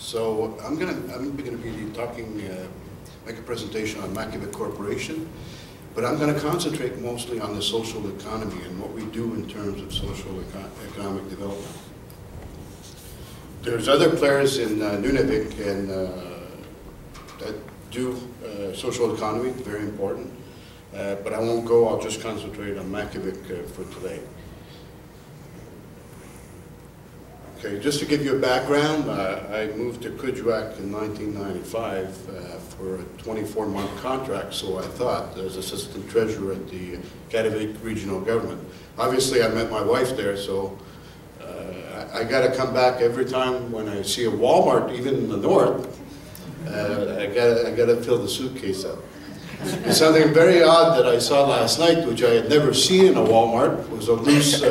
So I'm going to be talking, make a presentation on Makivik Corporation, but I'm going to concentrate mostly on the social economy and what we do in terms of social economic development. There's other players in Nunavik and that do social economy, very important, but I won't go. I'll just concentrate on Makivik for today. Okay, just to give you a background, I moved to Kuujjuaq in 1995 for a 24-month contract, so I thought, as assistant treasurer at the Makivik regional government. Obviously, I met my wife there, so I got to come back every time when I see a Walmart, even in the north. I got to fill the suitcase up. It's something very odd that I saw last night, which I had never seen in a Walmart, was a loose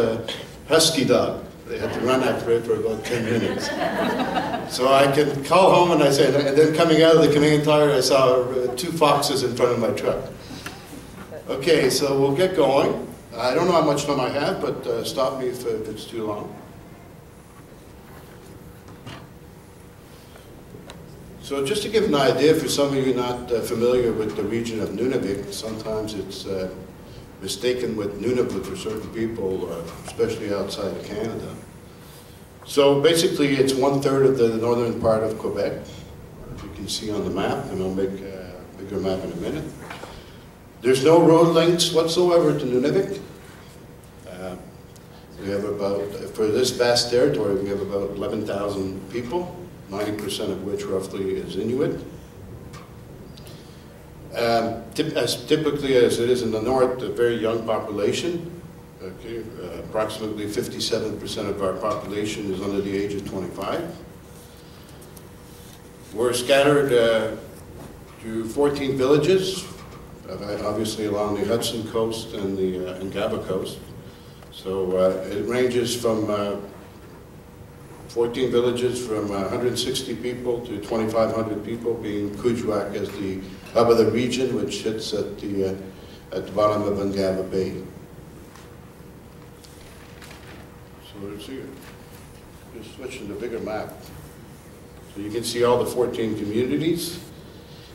husky dog. They had to run after it for about 10 minutes. So I could call home and I said, and then coming out of the Canadian Tire, I saw 2 foxes in front of my truck. Okay, so we'll get going. I don't know how much time I have, but stop me if it's too long. So just to give an idea, for some of you not familiar with the region of Nunavik, sometimes it's mistaken with Nunavut for certain people, especially outside of Canada. So basically it's 1/3 of the northern part of Quebec, as you can see on the map, and I'll make a bigger map in a minute. There's no road links whatsoever to Nunavik. We have about, for this vast territory, we have about 11,000 people, 90% of which roughly is Inuit. As typically as it is in the north, a very young population. Okay, approximately 57% of our population is under the age of 25. We're scattered to 14 villages, obviously along the Hudson coast and the Ngaba coast. So it ranges from 14 villages from 160 people to 2,500 people, being Kuujjuaq as the hub of the region, which sits at the bottom of Ngaba Bay. So let's see, just switching to a bigger map. So you can see all the 14 communities.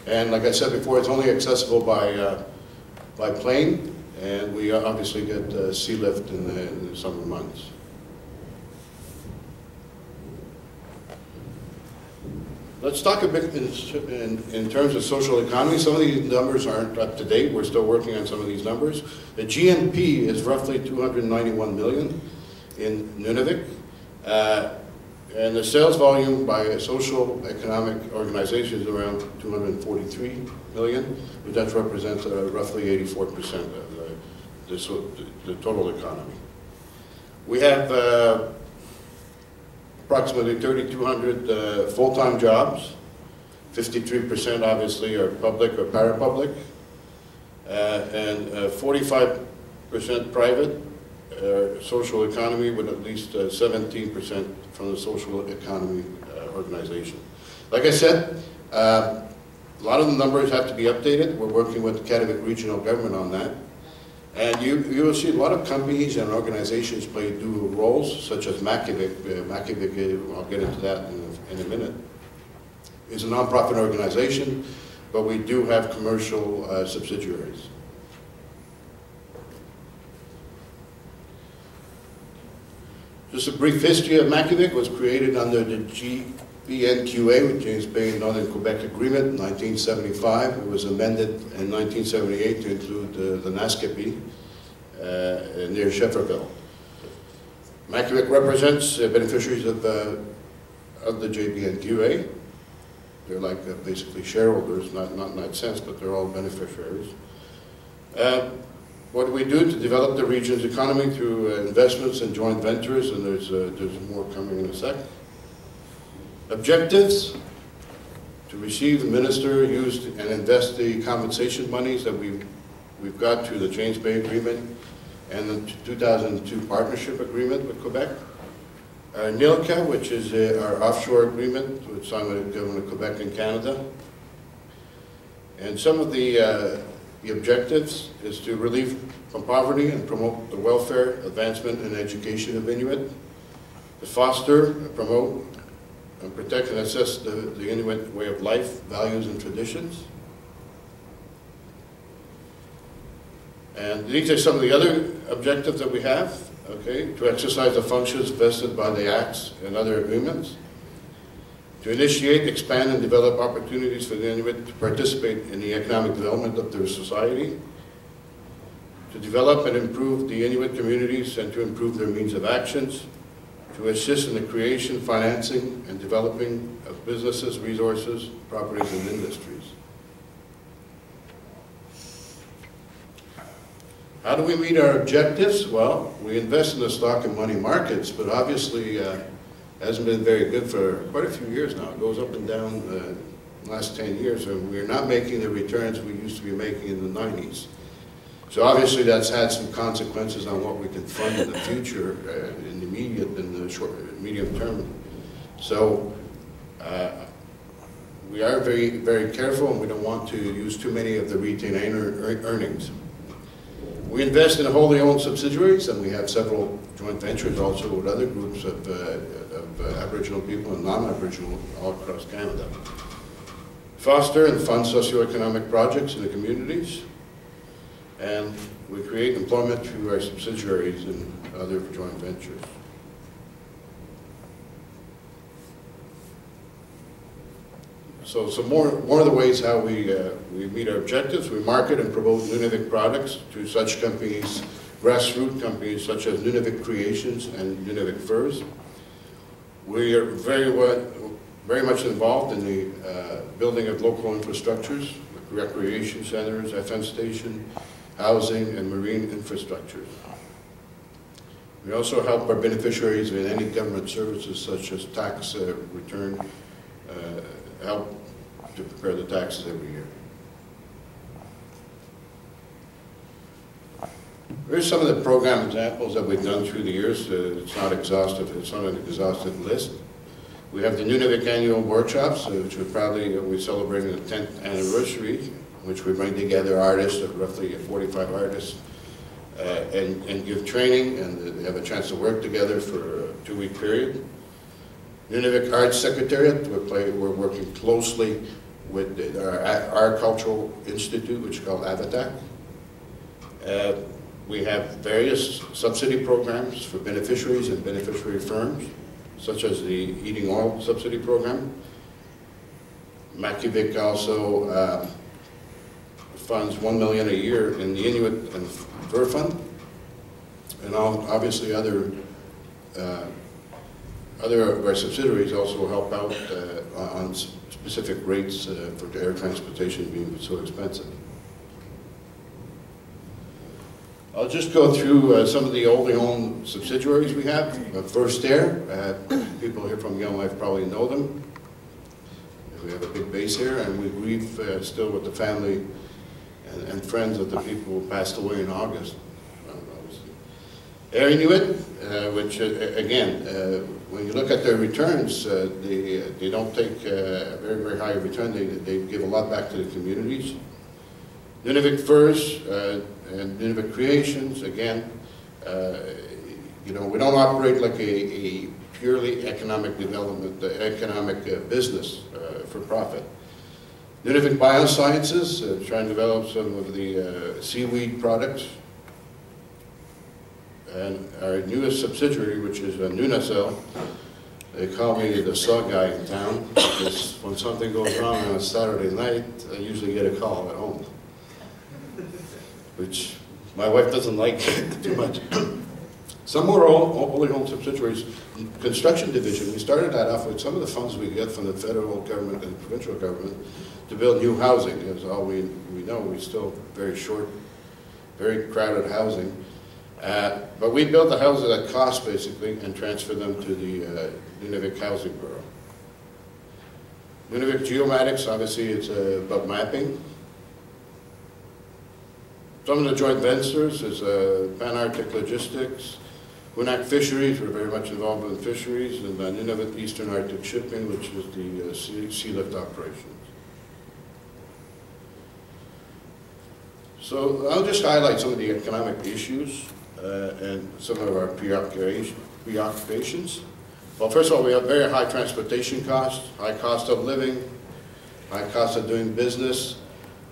And like I said before, it's only accessible by plane, and we obviously get sea lift in the summer months. Let's talk a bit in terms of social economy. Some of these numbers aren't up to date. We're still working on some of these numbers. The GNP is roughly 291 million in Nunavik. And the sales volume by social economic organizations is around 243 million, but that represents roughly 84% of the total economy. We have approximately 3,200 full-time jobs. 53% obviously are public or parapublic, and 45% private social economy, with at least 17% from the social economy organization. Like I said, a lot of the numbers have to be updated. We're working with the Makivik regional government on that. And you will see a lot of companies and organizations play dual roles, such as Makivik. Makivik, I'll get into that in a minute, is a nonprofit organization, but we do have commercial subsidiaries. Just a brief history of Makivik. Was created under the GBNQA, with James Bay Northern Quebec Agreement, in 1975. It was amended in 1978 to include the Naskapi near Shefferville. Makivik represents beneficiaries of the JBNQA. They're like basically shareholders, not in that sense, but they're all beneficiaries. What do we do to develop the region's economy? Through investments and joint ventures, and there's more coming in a sec. Objectives: to receive, administer, use, and invest the compensation monies that we've got through the James Bay Agreement and the 2002 partnership agreement with Quebec. NILCA, which is our offshore agreement, which signed with the government of Quebec and Canada. And some of the objectives is to relieve from poverty and promote the welfare, advancement, and education of Inuit, to foster, promote, and protect and assess the Inuit way of life, values, and traditions. And these are some of the other objectives that we have, okay? To exercise the functions vested by the acts and other agreements. To initiate, expand, and develop opportunities for the Inuit to participate in the economic development of their society. To develop and improve the Inuit communities and to improve their means of actions. To assist in the creation, financing, and developing of businesses, resources, properties, and industries. How do we meet our objectives? Well, we invest in the stock and money markets, but obviously hasn't been very good for quite a few years now. It goes up and down the last 10 years, and we're not making the returns we used to be making in the 90s. So obviously that's had some consequences on what we can fund in the future, in the medium term. So we are very, very careful, and we don't want to use too many of the retained earnings. We invest in wholly owned subsidiaries, and we have several joint ventures also with other groups of Aboriginal people and non-Aboriginal all across Canada. Foster and fund socioeconomic projects in the communities, and we create employment through our subsidiaries and other joint ventures. So some more of the ways how we meet our objectives. We market and promote Nunavik products to such companies, grassroots companies such as Nunavik Creations and Nunavik Furs. We are very much involved in the building of local infrastructures, like recreation centers, FM station, housing, and marine infrastructures. We also help our beneficiaries in any government services such as tax return, help to prepare the taxes every year. Here's some of the program examples that we've done through the years. It's not exhaustive, it's not an exhaustive list. We have the Nunavik annual workshops, which we're celebrating the 10th anniversary, which we bring together artists, roughly 45 artists, and give training, and they have a chance to work together for a 2-week period. Nunavik Arts Secretariat, we're working closely with our Cultural Institute, which is called AVATAC. We have various subsidy programs for beneficiaries and beneficiary firms, such as the Eating Oil Subsidy Program. Makivik also funds $1 million a year in the Inuit and Fur Fund, and obviously other of our subsidiaries also help out on specific rates for air transportation being so expensive. I'll just go through some of the wholly owned subsidiaries we have. First Air, people here from Yellowknife probably know them. We have a big base here, and we grieve still with the family and friends of the people who passed away in August. Air Inuit, which again, when you look at their returns, they don't take a very, very high return. They give a lot back to the communities. Nunavik Furs and Nunavik Creations, again, you know, we don't operate like a purely economic development, economic business for profit. Nunavik Biosciences, trying to develop some of the seaweed products. And our newest subsidiary, which is Nunacell, they call me the saw guy in town, because when something goes wrong on a Saturday night, I usually get a call at home, which my wife doesn't like too much. Some more wholly owned subsidiaries. Construction division, we started that off with some of the funds we get from the federal government and provincial government to build new housing. As all we know, we're still very short, very crowded housing. But we build the houses at cost, basically, and transfer them to the Nunavik Housing Bureau. Nunavik Geomatics, obviously, it's about mapping. Some of the joint ventures is Pan-Arctic Logistics, Hunak Fisheries, we're very much involved in fisheries, and Nunavik Eastern Arctic Shipping, which is the sea lift operations. So I'll just highlight some of the economic issues and some of our preoccupations. Well, first of all, we have very high transportation costs, high cost of living, high cost of doing business.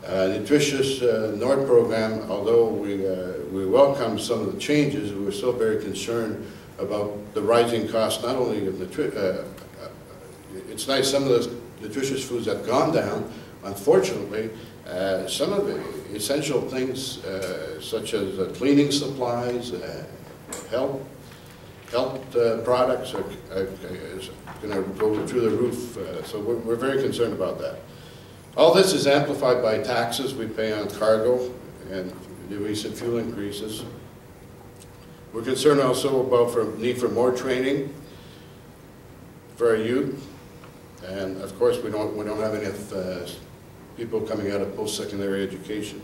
Nutritious Nord program, although we welcome some of the changes, we were still very concerned about the rising cost, not only of it's nice some of those nutritious foods have gone down. Unfortunately, some of the essential things such as cleaning supplies, health products are going to go through the roof, so we're very concerned about that. All this is amplified by taxes we pay on cargo and the recent fuel increases. We're concerned also about the need for more training for our youth, and of course we don't have enough people coming out of post-secondary education.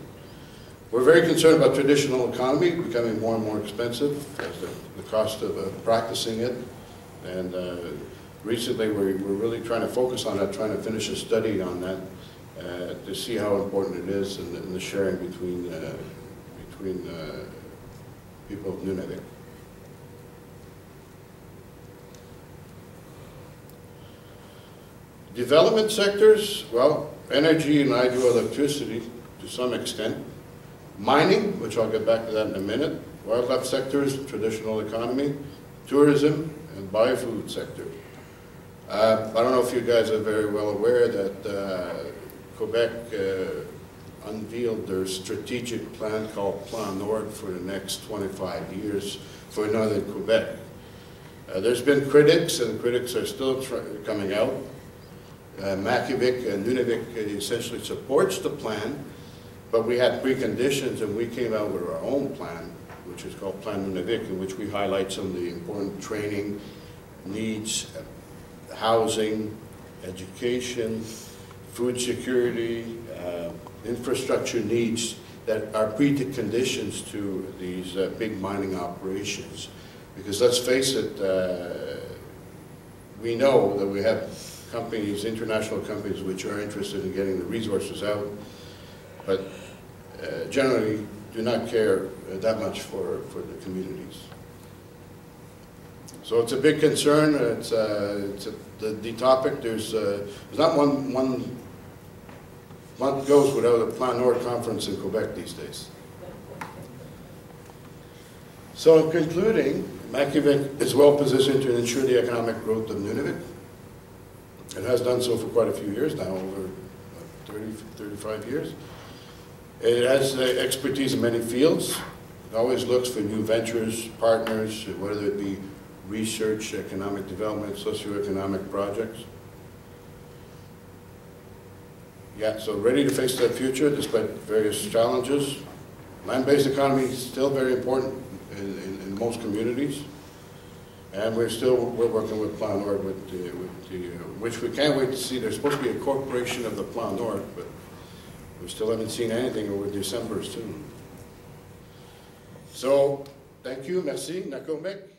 We're very concerned about traditional economy becoming more and more expensive as the cost of practicing it, and recently we're really trying to focus on that, trying to finish a study on that to see how important it is and the sharing between people of Nunavik. Development sectors, well, energy and hydroelectricity to some extent. Mining, which I'll get back to that in a minute. Wildlife sectors, traditional economy, tourism, and biofood sector. I don't know if you guys are very well aware that Quebec unveiled their strategic plan called Plan Nord for the next 25 years for northern Quebec. There's been critics, and critics are still coming out. Makivik and Nunavik essentially supports the plan, but we had preconditions, and we came out with our own plan, which is called Plan Nunavik, in which we highlight some of the important training needs, housing, education, food security, infrastructure needs that are preconditions to these big mining operations. Because let's face it, we know that we have companies, international companies, which are interested in getting the resources out, but generally do not care that much for the communities. So it's a big concern. It's the topic. There's not one month goes without a Plan Nord conference in Quebec these days. So concluding, Makivik is well positioned to ensure the economic growth of Nunavik. It has done so for quite a few years now, over 30, 35 years. It has expertise in many fields. It always looks for new ventures, partners, whether it be research, economic development, socioeconomic projects. Yeah, so ready to face that future despite various challenges. Land-based economy is still very important in most communities. And we're working with Plan Nord, which we can't wait to see. There's supposed to be a corporation of the Plan Nord, but we still haven't seen anything over December soon. So, thank you, merci, Nakomek.